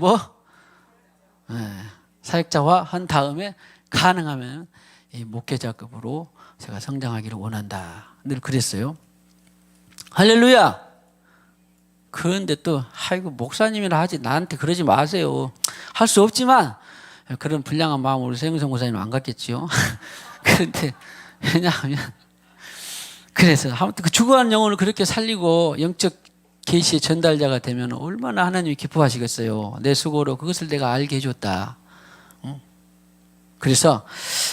사역자화 한 다음에 가능하면 이 목회자급으로 제가 성장하기를 원한다. 늘 그랬어요. 할렐루야. 그런데 또 아이고 목사님이라 하지 나한테 그러지 마세요. 할 수 없지만 그런 불량한 마음으로 세영성 목사님 안 갔겠지요. 그런데 왜냐하면 그래서 아무튼 그 죽어가는 영혼을 그렇게 살리고 영적 계시의 전달자가 되면 얼마나 하나님이 기뻐하시겠어요. 내 수고로 그것을 내가 알게 해줬다. 그래서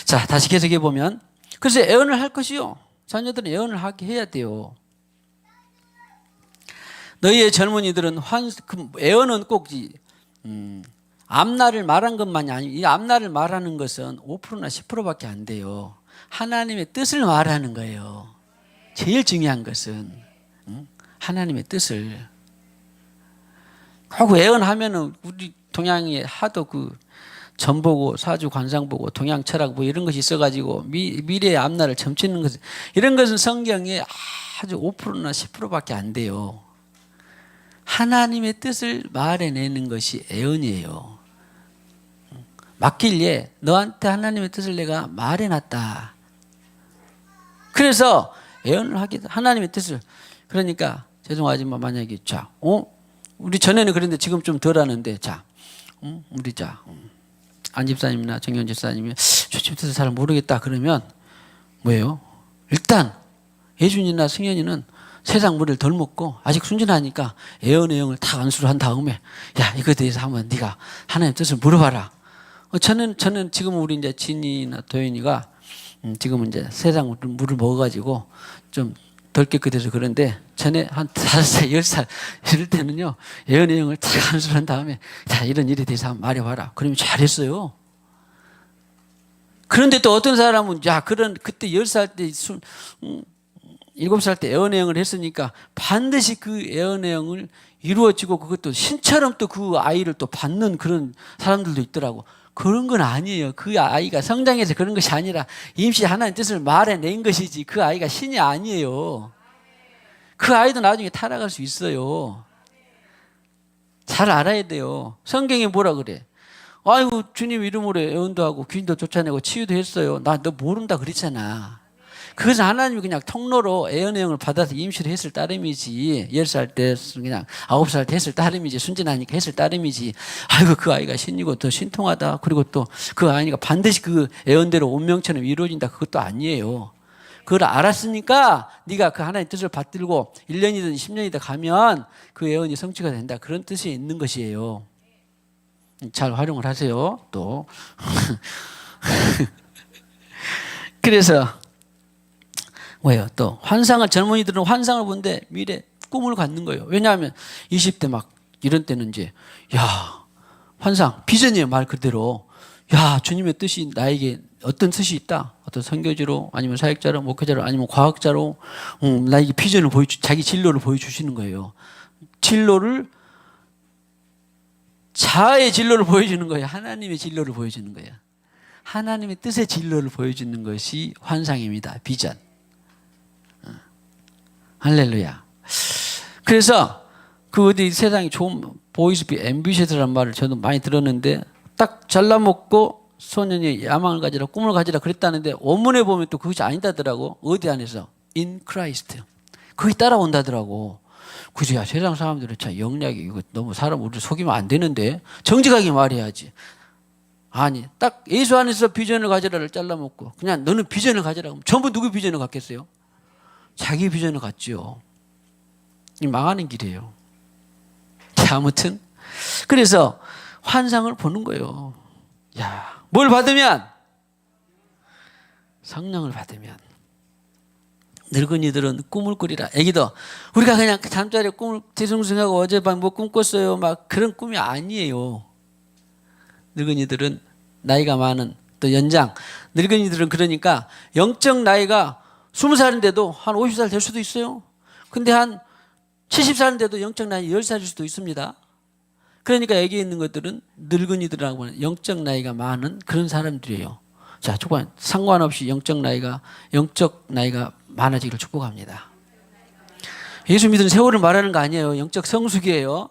자 다시 계속해 보면, 그래서 애언을 할 것이요. 자녀들은 애언을 하게 해야 돼요. 너희의 젊은이들은 애언은 꼭 앞날을 말한 것만이 아니고, 이 앞날을 말하는 것은 5%나 10%밖에 안 돼요. 하나님의 뜻을 말하는 거예요. 제일 중요한 것은 하나님의 뜻을. 꼭 애언하면은 우리 동양에 하도 그 전보고 사주 관상보고 동양 철학 뭐 이런 것이 있어가지고 미래의 앞날을 점치는 것, 이런 것은 성경에 아주 5%나 10%밖에 안 돼요. 하나님의 뜻을 말해내는 것이 애언이에요. 맡길래 너한테 하나님의 뜻을 내가 말해놨다. 그래서 애언을 하게, 하나님의 뜻을. 그러니까 죄송하지만 만약에 우리 전에는 그런데 지금 좀 덜 하는데, 우리 안 집사님이나 정현 집사님이 주님 뜻을 잘 모르겠다 그러면 뭐예요? 일단 예준이나 승현이는 세상 물을 덜 먹고 아직 순진하니까 애언의 영을 다 안수를 한 다음에, 야 이거에 대해서 한번 네가 하나님 뜻을 물어봐라. 저는 지금 우리 이제 진이나 도현이가 지금은 이제 세상 물을 먹어가지고 좀 덜 깨끗해서 그런데, 전에 한 5살, 10살 이럴 때는요, 예언의 영을 탁 안수를 한 다음에, 자, 이런 일에 대해서 한번 말해봐라. 그러면 잘했어요. 그런데 또 어떤 사람은, 그때 10살 때, 7살 때 예언의 영을 했으니까 반드시 그 예언의 영을 이루어지고 그것도 신처럼 또 그 아이를 또 받는 그런 사람들도 있더라고. 그런 건 아니에요. 그 아이가 성장해서 그런 것이 아니라 임시 하나님 뜻을 말해낸 것이지, 그 아이가 신이 아니에요. 그 아이도 나중에 타락할 수 있어요. 잘 알아야 돼요. 성경에 뭐라 그래? 아이고 주님 이름으로 예언도 하고 귀신도 쫓아내고 치유도 했어요. 나 너 모른다 그랬잖아. 그것은 하나님이 그냥 통로로 예언의 영을 받아서 임시로 했을 따름이지, 10살 때 그냥 9살 때 했을 따름이지, 순진하니까 했을 따름이지. 아이고 그 아이가 신이고 더 신통하다, 그리고 또 그 아이가 반드시 그 예언대로 운명처럼 이루어진다, 그것도 아니에요. 그걸 알았으니까 네가 그 하나님의 뜻을 받들고 1년이든 10년이든 가면 그 예언이 성취가 된다, 그런 뜻이 있는 것이에요. 잘 활용을 하세요. 또 그래서 뭐예요? 또 젊은이들은 환상을 보는데 미래 꿈을 갖는 거예요. 왜냐하면 20대 막 이런 때는 이제 환상, 비전이에요. 말 그대로. 주님의 뜻이 나에게 어떤 뜻이 있다. 어떤 선교지로, 아니면 사역자로, 목회자로, 아니면 과학자로 나에게 비전을 자기 진로를 보여주시는 거예요. 자아의 진로를 보여주는 거예요. 하나님의 진로를 보여주는 거예요. 하나님의 뜻의 진로를 보여주는 것이 환상입니다. 비전. 할렐루야. 그래서 어디 세상이 좋은 보이스피 앰비셔스라는 말을 저도 많이 들었는데, 딱 잘라먹고 소년이 야망을 가지라, 꿈을 가지라 그랬다는데 원문에 보면 또 그것이 아니다더라고. 어디 안에서? In Christ. 거기 따라온다더라고. 그죠? 세상 사람들은 참 영리하게, 이거 너무 사람 우리를 속이면 안 되는데 정직하게 말해야지. 아니, 딱 예수 안에서 비전을 가지라를 잘라먹고 그냥 너는 비전을 가지라 그러면 전부 누구 비전을 갖겠어요? 자기 비전을 갖지요. 이 망하는 길이에요. 자, 아무튼 그래서 환상을 보는 거예요. 뭘 받으면? 성령을 받으면. 늙은이들은 꿈을 꾸리라. 애기도 우리가 그냥 잠자리에 꿈을 뒤숭숭하고 어젯밤 뭐 꿈꿨어요, 막 그런 꿈이 아니에요. 늙은이들은 나이가 많은 또 연장 늙은이들은 그러니까 영적 나이가 20살인데도 한 50살 될 수도 있어요. 근데 한 70살인데도 영적 나이 10살일 수도 있습니다. 그러니까 여기 있는 것들은 늙은이들이라고 하는 영적 나이가 많은 그런 사람들이에요. 자, 조건 상관없이 영적 나이가 많아지기를 축복합니다. 예수 믿는 세월을 말하는 거 아니에요. 영적 성숙이에요.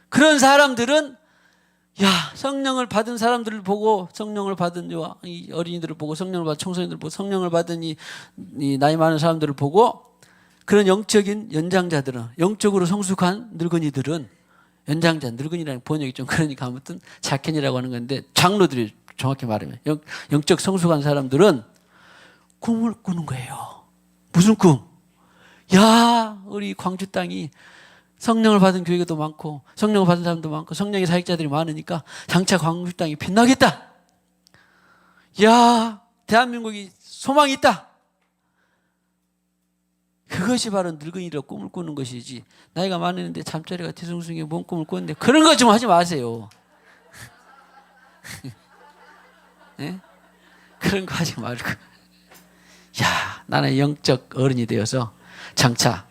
그런 사람들은 성령을 받은 사람들을 보고, 성령을 받은 이 어린이들을 보고, 성령을 받은 청소년들을 보고, 성령을 받은 이 나이 많은 사람들을 보고, 그런 영적인 연장자들은, 영적으로 성숙한 늙은이들은, 연장자, 늙은이라는 번역이 좀 그러니까 아무튼 자켄이라고 하는 건데, 장로들이 정확히 말하면 영적 성숙한 사람들은 꿈을 꾸는 거예요. 무슨 꿈? 우리 광주 땅이 성령을 받은 교회도 많고 성령을 받은 사람도 많고 성령의 사역자들이 많으니까 장차 광주 땅이 빛나겠다. 대한민국이 소망이 있다. 그것이 바로 늙은이로 꿈을 꾸는 것이지, 나이가 많았는데 잠자리가 뒤숭숭해 뭔 꿈을 꾸는데 그런 거 좀 하지 마세요. 네? 그런 거 하지 말고 나는 영적 어른이 되어서 장차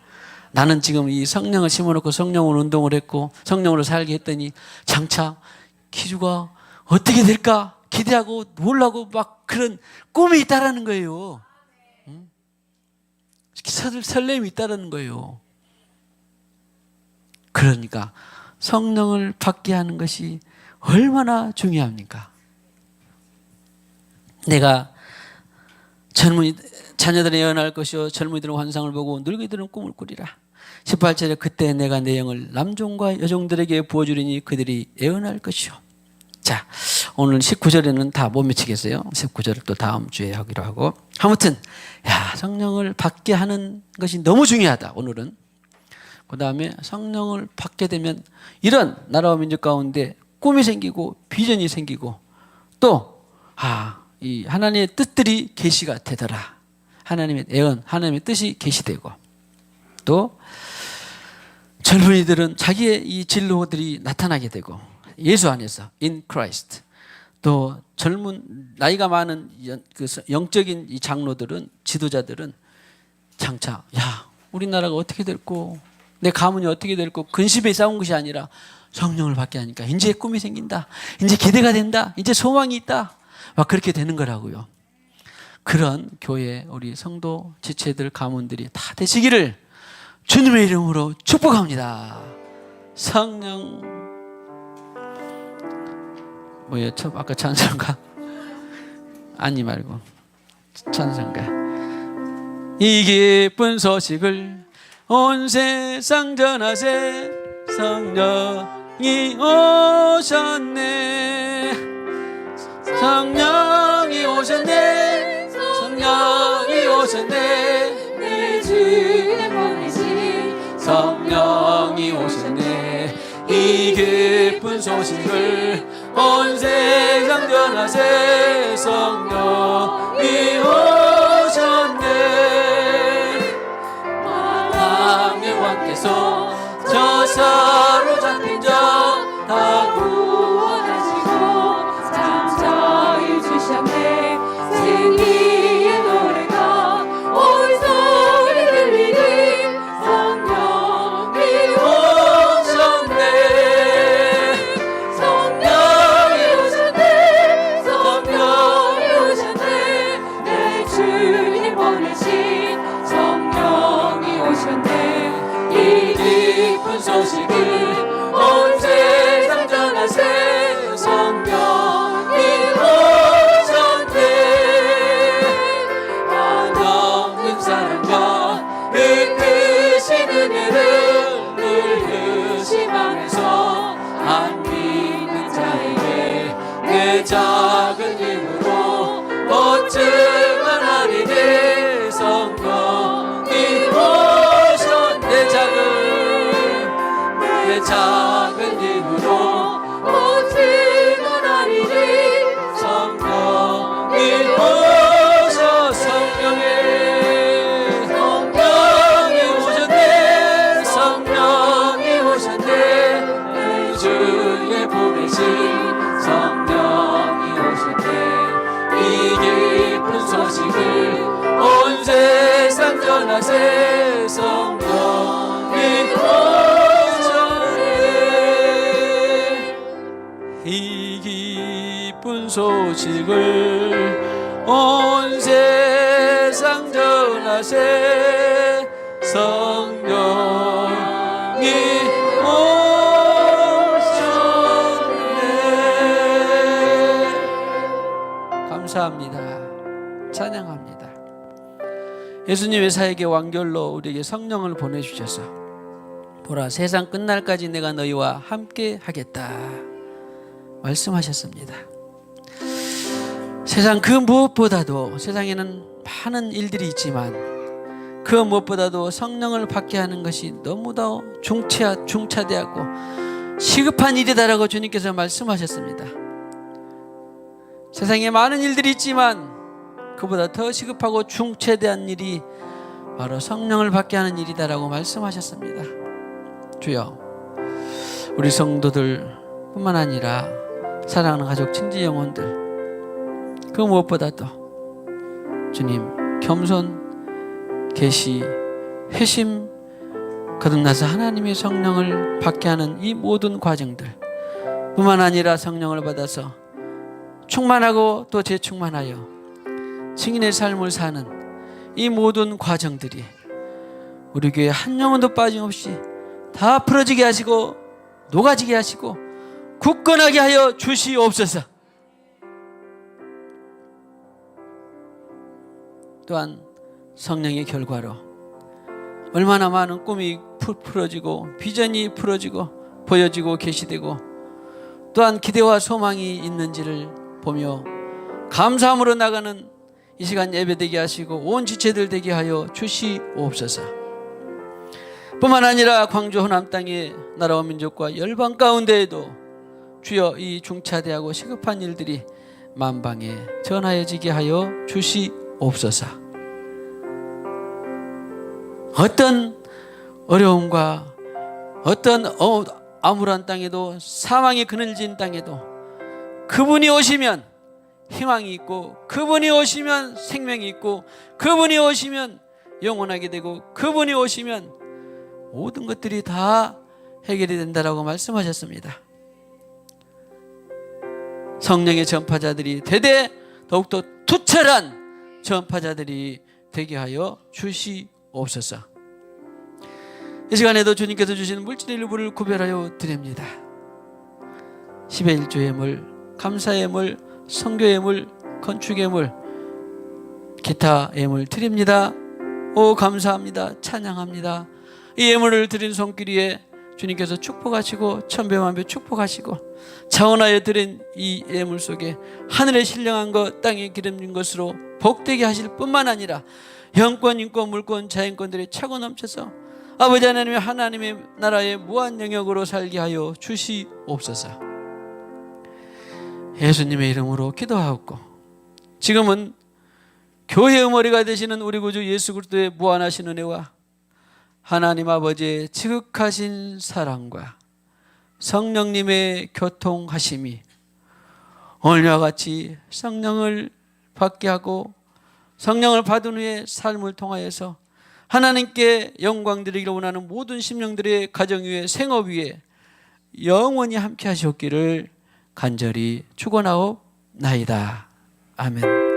나는 지금 이 성령을 심어놓고 성령으로 운동을 했고 성령으로 살게 했더니 장차 기주가 어떻게 될까 기대하고 놀라고 막 그런 꿈이 있다라는 거예요. 설렘이 있다라는 거예요. 그러니까 성령을 받게 하는 것이 얼마나 중요합니까? 내가 자녀들은 예언할 것이요 젊은이들은 환상을 보고 늙은이들은 꿈을 꾸리라. 18절에 그때 내가 내 영을 남종과 여종들에게 부어주리니 그들이 예언할 것이요. 자, 오늘 19절에는 다 못 미치겠어요. 19절을 또 다음 주에 하기로 하고. 아무튼 성령을 받게 하는 것이 너무 중요하다. 오늘은. 그 다음에 성령을 받게 되면 이런 나라와 민족 가운데 꿈이 생기고 비전이 생기고 또 이 하나님의 뜻들이 계시가 되더라. 하나님의 예언, 하나님의 뜻이 계시되고 또 젊은이들은 자기의 이 진로들이 나타나게 되고 예수 안에서 in Christ. 또 젊은 나이가 많은 그 영적인 이 장로들은, 지도자들은 장차 우리나라가 어떻게 될고 내 가문이 어떻게 될고 근심에 싸운 것이 아니라 성령을 받게 하니까 이제 꿈이 생긴다, 이제 기대가 된다, 이제 소망이 있다, 막 그렇게 되는 거라고요. 그런 교회 우리 성도 지체들 가문들이 다 되시기를 주님의 이름으로 축복합니다. 성령 아까 찬송가 아니 말고 찬송가 이 기쁜 소식을 온 세상 전하세 성령이 오셨네 성령이 오셨네 성령이 오셨네 내 주님 보내신 성령이 오셨네 이 기쁜 소식을 온 세상 전하세 성령이 오셨네 만왕의 왕께서 저 사로잡힌 자 다 구원하시고 잠자유 주셨네 승리의 노래가 온 소리 들리니 성령이 오셨네 성령이 오셨네 성령이 오셨네 내 주님 보내신 성령이 오셨네 이 기쁜 소식을 온 세상 전하세 성령이 오셨네 한없는 사랑과 이끄신 은혜를 늘 의심하면서 안 믿는 자에게 내 작은 힘으로 보증하리니 성령이 오셨네 내 작은 전하세 성령이 오셨네. 이 기쁜 소식을 온 세상 전하세 성령이 오셨네. 감사합니다. 찬양합니다. 예수님의 사역의 완결로 우리에게 성령을 보내주셔서 보라 세상 끝날까지 내가 너희와 함께 하겠다 말씀하셨습니다. 세상 그 무엇보다도 세상에는 많은 일들이 있지만 그 무엇보다도 성령을 받게 하는 것이 너무도 중차대하고 시급한 일이다라고 주님께서 말씀하셨습니다. 세상에 많은 일들이 있지만 그보다 더 시급하고 중차대한 일이 바로 성령을 받게 하는 일이다라고 말씀하셨습니다. 주여, 우리 성도들 뿐만 아니라 사랑하는 가족, 친지, 영혼들 그 무엇보다도 주님 겸손, 계시, 회심 거듭나서 하나님의 성령을 받게 하는 이 모든 과정들 뿐만 아니라 성령을 받아서 충만하고 또 재충만하여 증인의 삶을 사는 이 모든 과정들이 우리 교회 한 영혼도 빠짐없이 다 풀어지게 하시고 녹아지게 하시고 굳건하게 하여 주시옵소서. 또한 성령의 결과로 얼마나 많은 꿈이 풀어지고 비전이 풀어지고 보여지고 계시되고 또한 기대와 소망이 있는지를 보며 감사함으로 나가는 이 시간 예배되게 하시고 온 지체들 되게 하여 주시옵소서. 뿐만 아니라 광주 호남 땅의 나라와 민족과 열방 가운데에도 주여 이 중차대하고 시급한 일들이 만방에 전하여지게 하여 주시옵소서. 어떤 어려움과 어떤 암울한 땅에도 사망이 그늘진 땅에도 그분이 오시면 희망이 있고 그분이 오시면 생명이 있고 그분이 오시면 영원하게 되고 그분이 오시면 모든 것들이 다 해결이 된다라고 말씀하셨습니다. 성령의 전파자들이 대대 더욱더 투철한 전파자들이 되게 하여 주시옵소서. 이 시간에도 주님께서 주신 물질의 일부를 구별하여 드립니다. 10의 1조 예물, 감사 예물, 선교 예물, 건축 예물, 기타 예물 드립니다. 오 감사합니다. 찬양합니다. 이 예물을 드린 손길 위에 주님께서 축복하시고 천배만배 축복하시고 자원하여 드린 이 예물 속에 하늘의 신령한 것 땅에 기름진 것으로 복되게 하실 뿐만 아니라 영권, 인권, 물권, 자연권들이 차고 넘쳐서 아버지 하나님의 나라의 무한 영역으로 살게 하여 주시옵소서. 예수님의 이름으로 기도하옵고 지금은 교회의 머리가 되시는 우리 구주 예수 그리스도의 무한하신 은혜와 하나님 아버지의 지극하신 사랑과 성령님의 교통하심이 오늘과 같이 성령을 받게 하고 성령을 받은 후에 삶을 통하여서 하나님께 영광 드리기를 원하는 모든 심령들의 가정 위에 생업 위에 영원히 함께 하시옵기를 간절히 축원하옵나이다. 아멘.